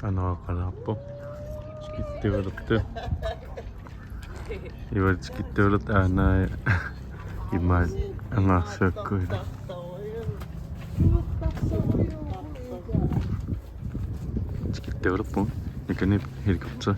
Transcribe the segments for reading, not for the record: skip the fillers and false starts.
анерақалаарпо скиттиулерту ивал скиттиулерт аанаа имаат ангаарсааккуила скиттиулерпо никанит helikopter.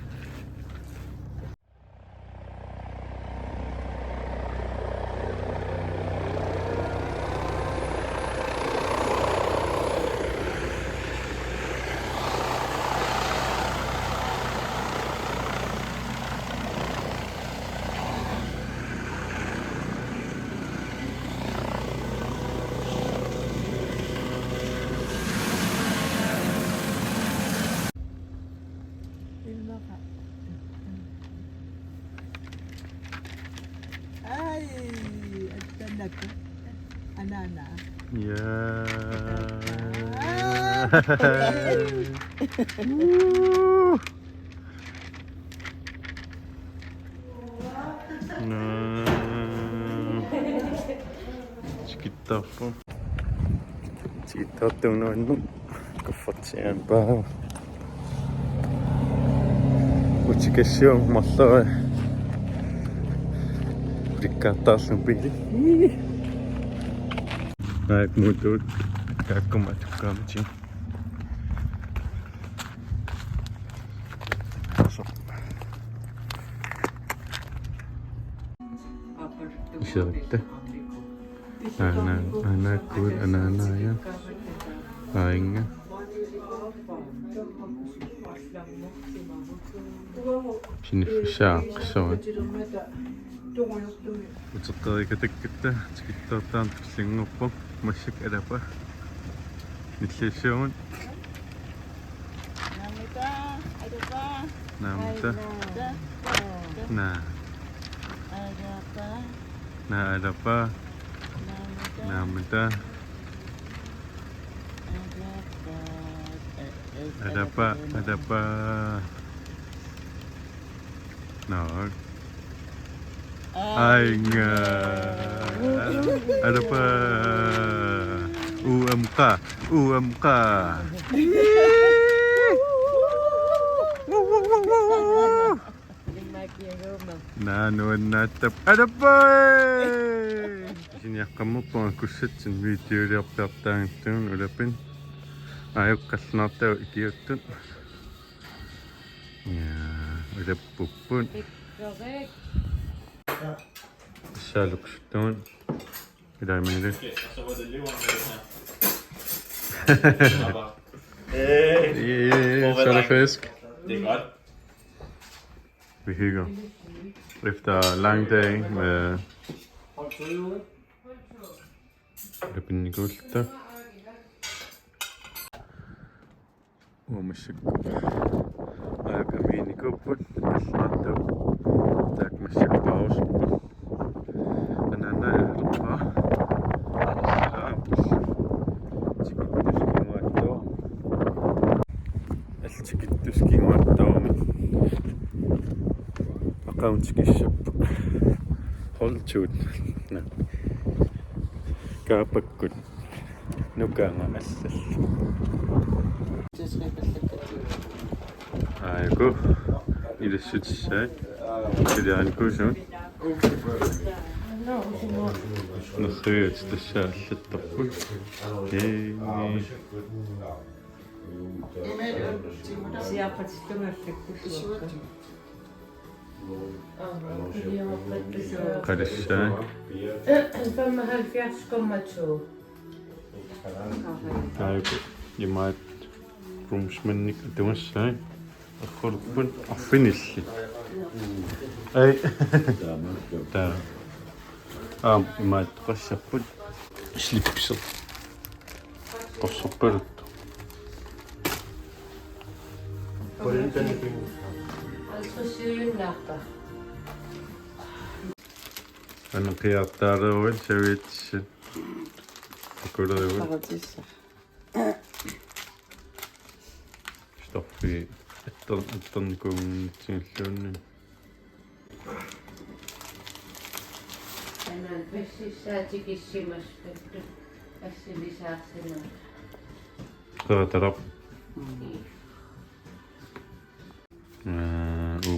Ay, at anana. Yeah. Chiquitappo. Chiquitappo no kaffatsiaanpaa. Uchikassion malloa. Rikkaataallun pili. Näet muutut kakkumatukkaamchi. Sieltä. Aina kuul anana ja ainga. Sinne fishaaqsoa. Utserteriikatakkatta tikittortaan tullingorpo massak alapa. Nillassuun. Namita. Na alapa. Namita. Adapa. No. Ainga. Adapa. UMK. Nanuan natap. Adapa. Sinjakkamuppa kussatsin videoliarpiartaangittuun ulapin. Ajukkallartau ikiuttun. Ja, ulappuppun. Saaluksuttuun. Mitä meille? Så er det fisk. Det er godt. Vi hygger. Efter lang dag med pinnikulta. Uomassikku. Aika miinikuput. Kasnaattu. Takmassikpausuppu. Anana ehdottaa. Alasiraapus. Tikittuskinguattua. Tikittuskinguattuumi. Aqauntikissappu. Holtuut. Kaapakkut. Nukaangamallal. Aiku. Ilassutissai. Kiliaanikuusuun. Nurriut tassaallattarput. Qalissai. 75,2. Aiku. Imaat rumsmannik tuassai. Akkorpun affinilli. Ei. Tää. Imaat qassarput. Slippisert. Qassarpaluttu. Anna qiartaaruuil saviitsit. Akularuuil. Stoffi attorn kunnitsinulluunni. Tänään pessisäätikissimaspettu. Tässä lisäksi. Qaatarap.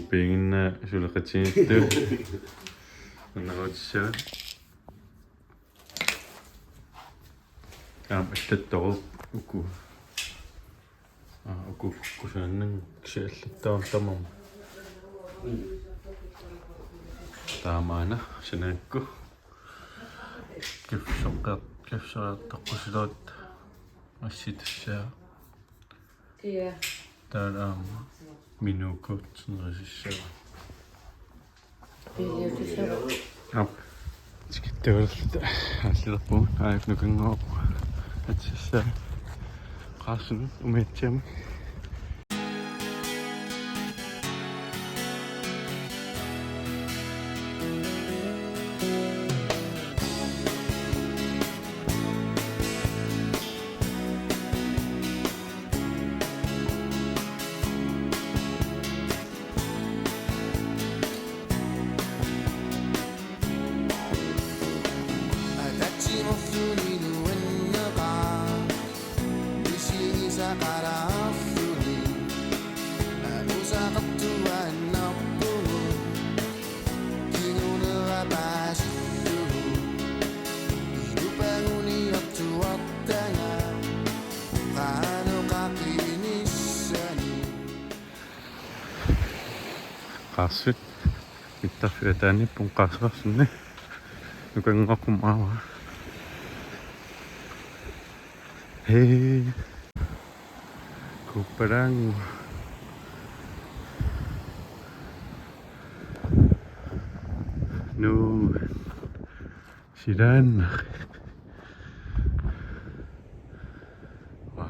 pengina sulaqatiinittu anarutsaa allattoru uku ukukkusaannan kisiallattaartamam taamaana sanaakku kifsoqeqqaqusiluat assitsaa Ja. täällä minukut nrisissa Op. Sitten sillä puhun aifnukan opu. Et siis kasun umetjam. Kasvit. Mitä syötään nippun kasvasne. Joka on akumaa. Hei. Kuperangu. No. Sidan. Wow.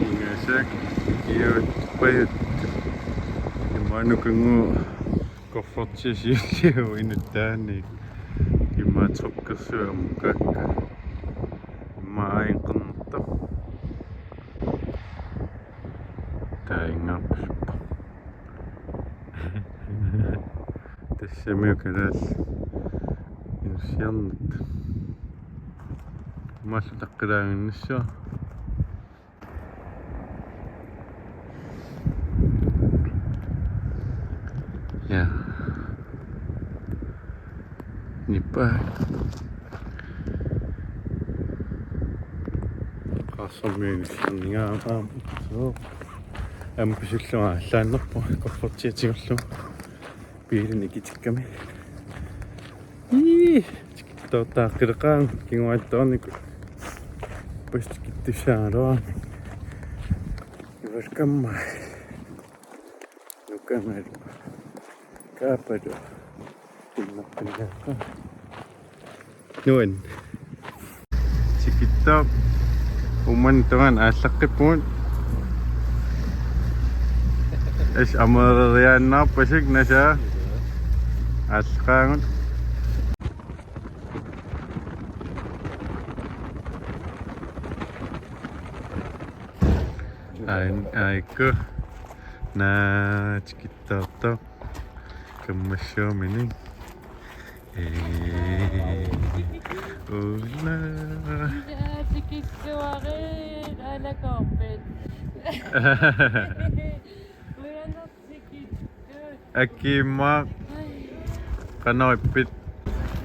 Ingasak. Iyo. Payut. Imanukangu koffortisiilliu inuttaani imaatsokkersuamukak imaainqernerta taingaarpusuppa тассамиукалаас инсиарнат мааллутаққилаагиннассуа ja nippa qassarmiunissanningaamaam so амписуллуга аллааннерпу коффортиатигорлу пиилиникитикками тотааққилеқаан кингуаттоорнику пастикиттусаалуа иваркамма нукамалу кападо иннаққилааққа нуан тикиттаа уман тоган ааллаққиппуут эш америаннааппасик наса аллақаагут айко на тикиттаартаа каммассуумини ула Tikitsuarin ala kompet. Bueno, tikitsu. акима канаиппит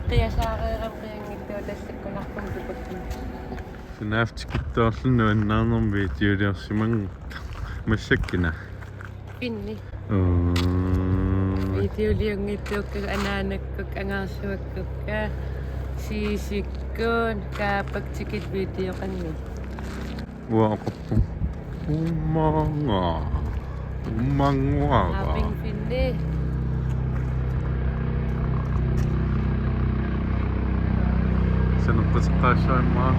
Kaya sa akin ito tasikunakkun tukutin. синафтикиттаарлуну аннаарнерм видеолиарсиман массаккина Pinni. Itiuliungitukkak anaanakkuk angaarsuakkukka siisikkun kaapaktikit videoqanni. уаақарпу уммангуава Aping pinni. санаппасеққаассаимаа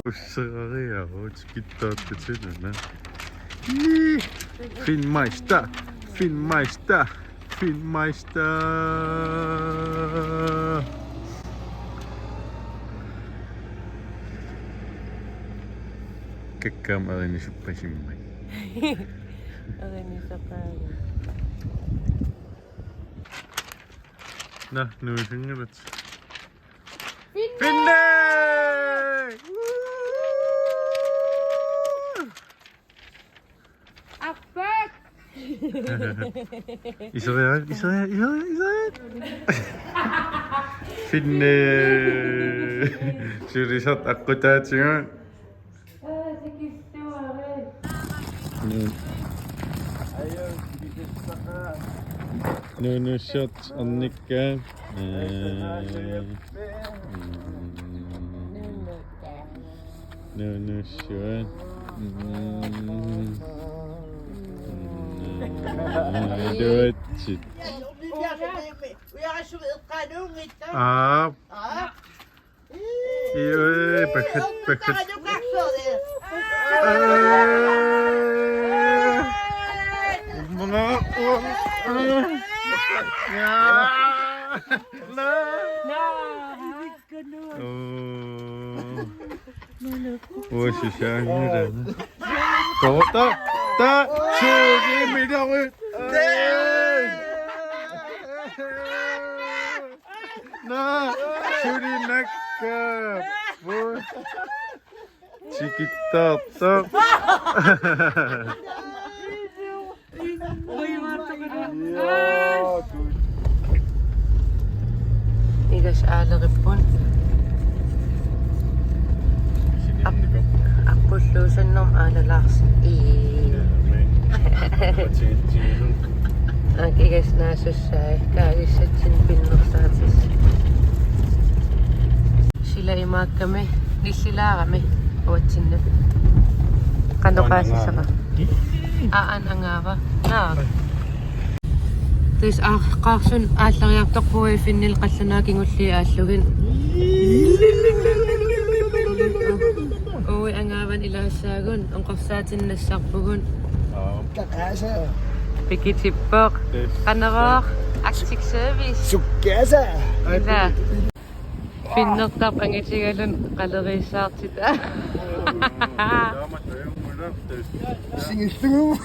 Usseraria, Filmmeister, Filmmeister. Filmmeister. Kakam arin siya pa siya may. Okay, nisa pa. Na, nusin nga ba't? Finne! Akbet! Israel. Finne! Sirisat ako tatsiyon. Sige, siwari. No shots on Nika. No shot. Do it. Ah. Bakit. Mga 오, 시시하니라. 다 죽입니다. 나 술이 낙가 뭐 chiquita top. Igas alagipon. Apuslusan nom alalaksin. Ang igas nasusay. Kagis sa chinpinoksatis. Sila imak kami. Di sila kami. Watsin na. Kano kasi sa ka? Aan ang nga ka. Na. Tapos kaksun atlang yaktok po ay finil kasi naging usli aslugin. Uwi ang ngawan ilasagon. Ang kapsatin na sakpugon. Kakasa. Pikitipok. Kanarok. Aksik service. Sukasa. Ila. Pinnoktap ang itigalon. Kalorisar sita. Singistu.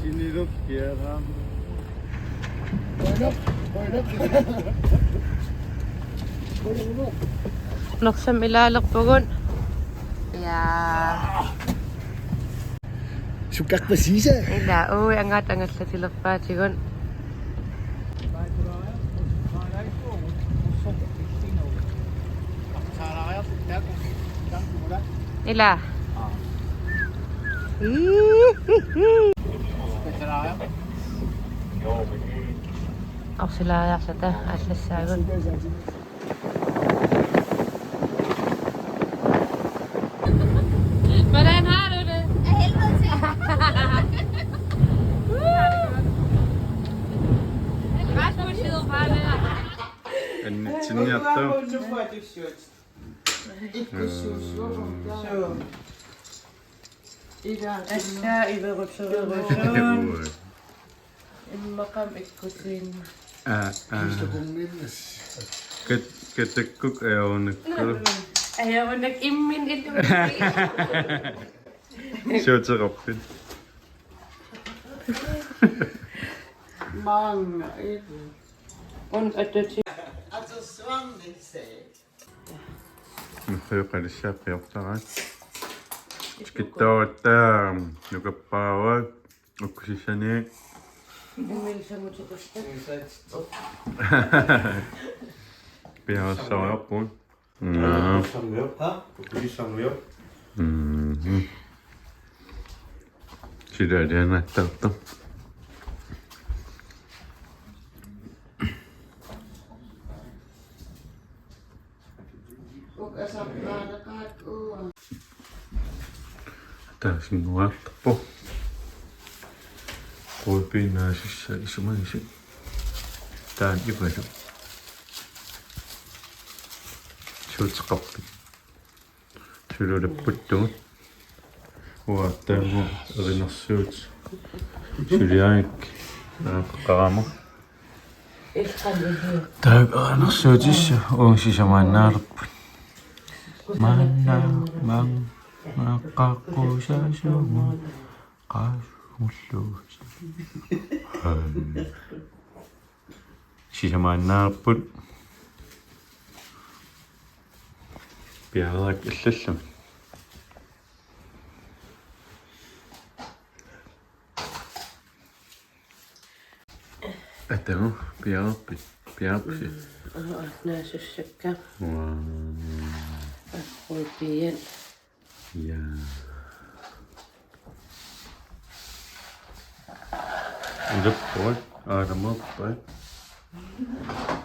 Sinirok kaya Noksam ilalakpugon. Yeah. Sukak pasisa. Ila. Uwi angat-angat sa silapatigon. Ila. Ako sila sa ta. Atlas sagon. Maran haro na. Wat voor Sylvana? En Chinyato. Asya, ibarot sa Makam ikusin. Katakuk ayaw nagkaro. Ayaw ko nag-imin ito. Siya sa kapit. Mange ito. Und ito siya. Altså svamningsseg. Kayo ka siya, kayo ka ka. Skitota, nukapawag. Ako siya ni. Bumili siya mo sa gusto. Pinakasawa po. Sila din nagtato. Tapos nuwak po. Kopi na siya isuman siya. Tahan iba siya. Siya sa kapit. Siya rin puto. Wata mo rin ang suits. Siya rin Qaamo. Ilqalili. Taag aanersuutissu uusisamaannaarput. Manna mang maqqaqqusasumu qaasmulluus. Sisamaannaarput. Piarak illallum. Atamu piarapsi. Naasusakka. Aquipian. Ja. Ulappuat aadamappat.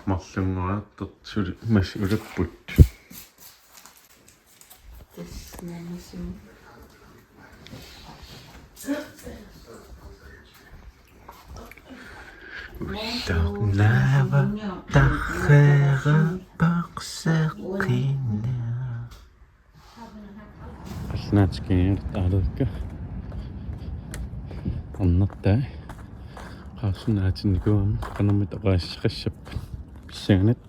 Marlunguaattat suli mas ulapput. Tarnava tarrera paqseqqina. Asnaatskiin taalukka. Annattaa. Qaassunaatinikuam qanamit aqaassaqassappa. Pissanganat.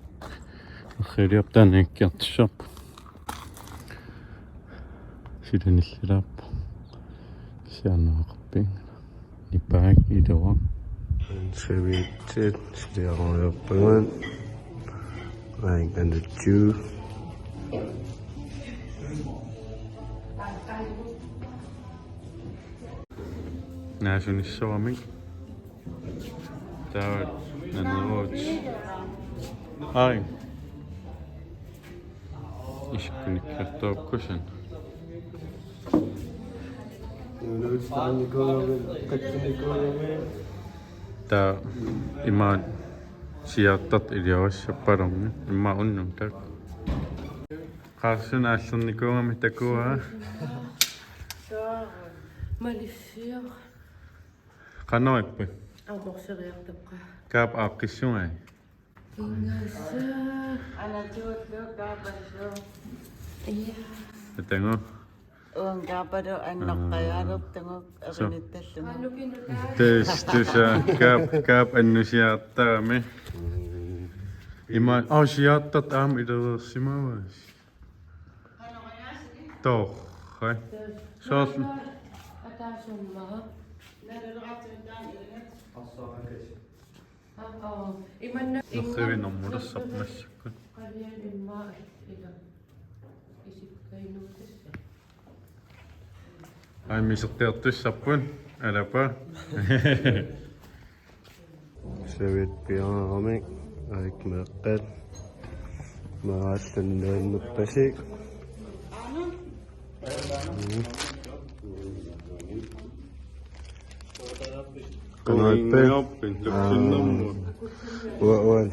Khiriaptaanakkiartissarpa. Silanillarpa. Kisiarnaaqarping. Nipaak idawa. Servitted siliaqorluarpaguan like and the Jew naasunissawami taawat naneruut ai iskunnikkartuakkusan ta imaan siyaattat iliavassappalermi imma unnum tak qaarsun aallernikungami takuaa Maliffior. qannerippa Amorseriartapqa. kaap aaqqissungai Ingassa. Ana tuutlu kaapallu. Iya. tatangu Uang kaapadu annoqqayarup tanguk arinittallu. Qalukinutaa. testusa kaap annusiaartarami imaan siyaattat aam ilereersimavas torra soorl Ataasummaa. Imanna. nerrivinermulassarmassakku Qalian immaa ila. Isikkainuutassa. ai misertiartussarpun alapa savit piarami aik meqqat maaallannaannerpasik qanaippi luksunnermu uan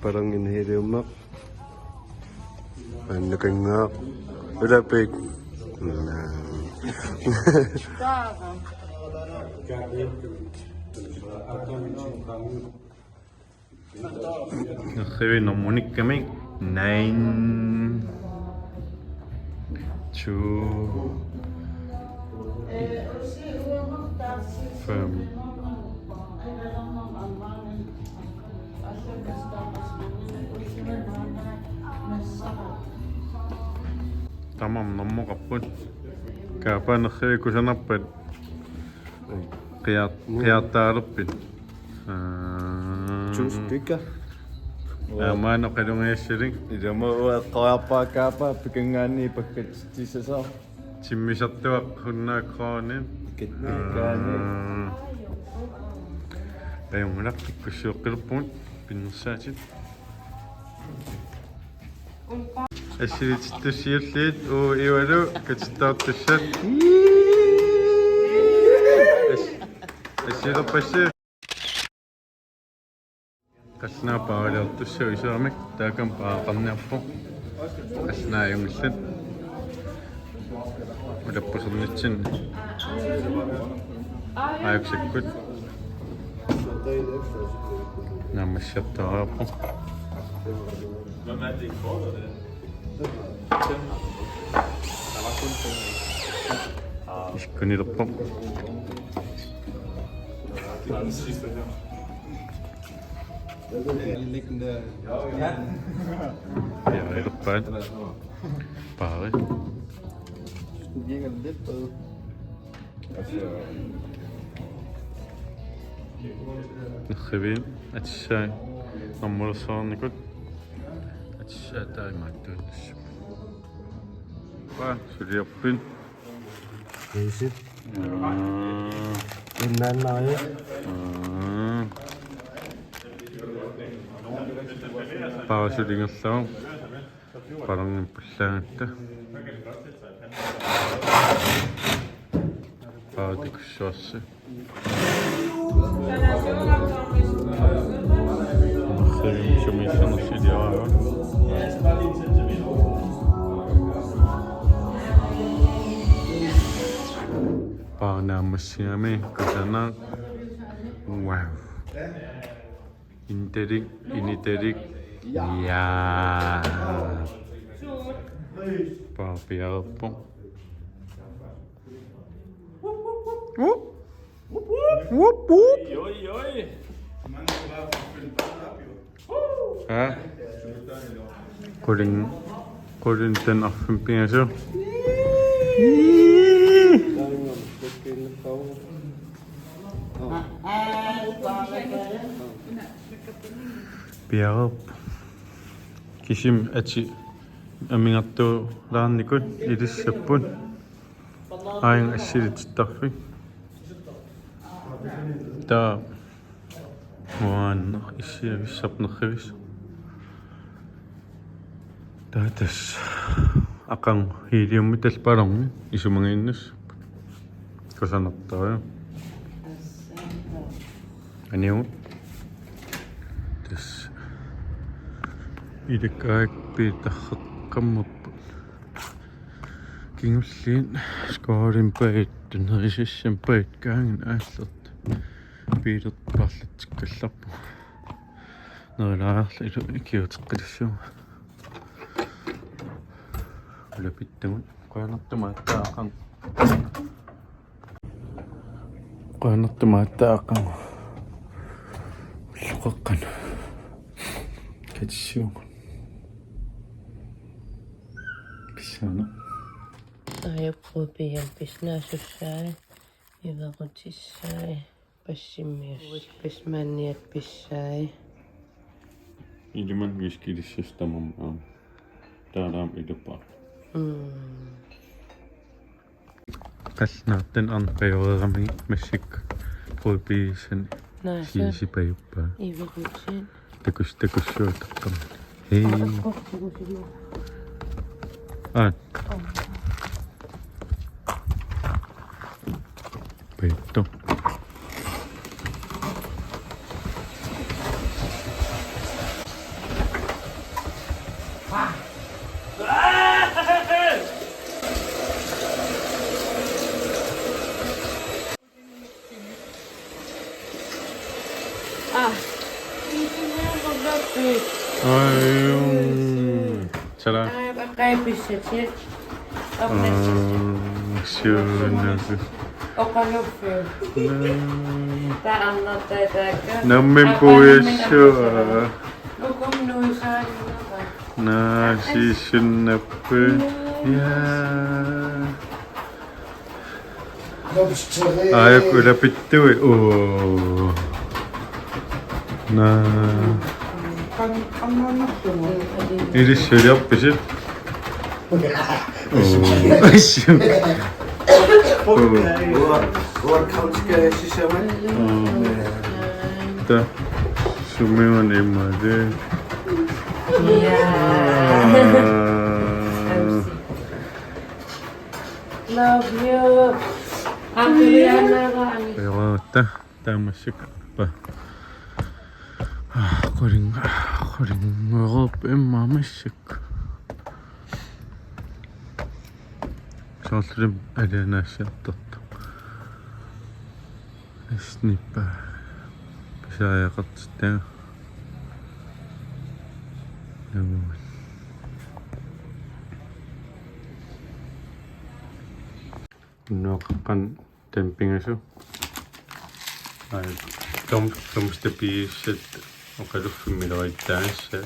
parangin hiriummaq annakangaaq ulapik nerrivinermunikkami 9 2 5 tamam nommoqarput kaapanerrivi kusanarpat qiyaartaalerpit Stykker. maano qalungiassalik Idama qaapaa kaapaa pikangaani pakkatissasa. timmisartuaq hunnaaqraanin Kitnikaani. ayungulaqtikkussuuqqiluppuut pinnersaatit ассилититтуссиуллиит уу ивалу катиттаартуссат ассилерпасси qassinaapaaгалиартуссау исаамик таакам паақарниарпо qassinaаюнгиллат улаппусернитсин аяксаккут намассартарааппо Der var kun 5. Iskunilerpam. Piarilerpaan. Pare. Nkhivin atissai normulsornikut atissa taimaattuunnas. Wa suliarpin. Visit. Innannaaju. Paasulingerlaru palarngin pullaangatta. Paatikussuarsi. Nkhivin sumiissanersiliaraava. Paanaammassiami kusana. Wow. Interik, initerik. Ya. Papiarpam. Whoop. Whoop whoop. Ha? Kodin den affin pingaso. Piarp. Kisim ati amingattu laannikut ilissappun. Aing assilit Ta waan issiavissapnerrivis. Taatas akang heliummital palorni isumangiinnus. Kusanartaria. Aniu. Tas ilekkaak piitarreqqammurput. Kingulliin skoorin paat tunnerisissam paat kaangin aallert. Piitert parlattikkallarpu. Nerlaarla ilu ikiuteqqilissuu. Ulapittagun qaanartumaattaa aqan. Luqaqqan. Katissuugun. Pissana. Ajappuupian pisnaasussaai. Ivaqutissai. Passimmius. Pismanniat pissai. Ilman viskilissastamam taalaam ilupaa. Qalnaartan arnqajoreerami massik puupiissan siisipajuppa. Ivaqutsin. Takussuutaqqam. Hei. Peitto. Ayun. Salam. Pakai pissit. Syönnäky. Okanuffi. Tää annat tätäkö? Nammen puhuessua. Lukum nuisaa. Naasissunnappu. Jaa. Ajaku läpittui. Oo. Iris yappisit. Ta sumiwan imade. Love you. Amriana kami. Pero tamasik pa. Koring ngorop mamasik. Soalnya ada nasihat tetap. Snippa bisa ya katanya. Nuoqqan tampingasu. Tomstapiissat oqaluffimmilerittaanassa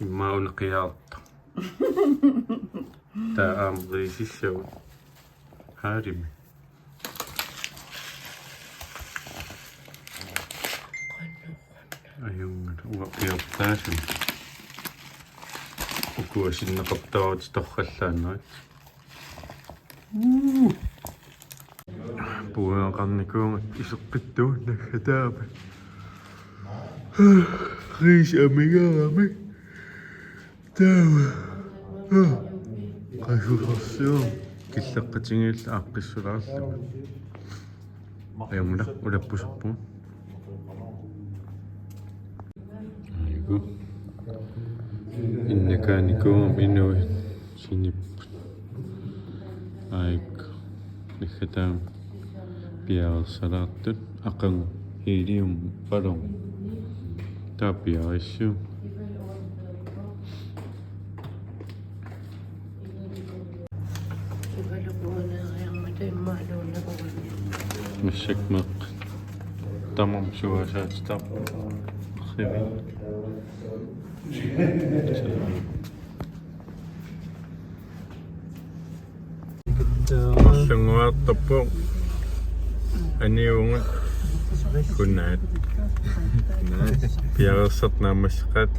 immaunqiaarta. Taa aamriisissagu haarimi. Ayungata uaqiartaasun. Ukuasinneqartaruut torrallaannerit. Puuaqarnikuungat iseqqittuun naggataapa. Riis amigarami. Taava. Qasusorsuum killeqqatingiilla aaqqissulaarlama. Ayamula ulappuserpuun. Aiku. Innakaanikuum inui sinipput. Aiku. Naggataam piarsalaartut aqan helium ballon. Tapiarissu. Masakmaq tamam suasaatstaq khivi. Sunguartappu aniungut kunnaat piarsarnaamasqat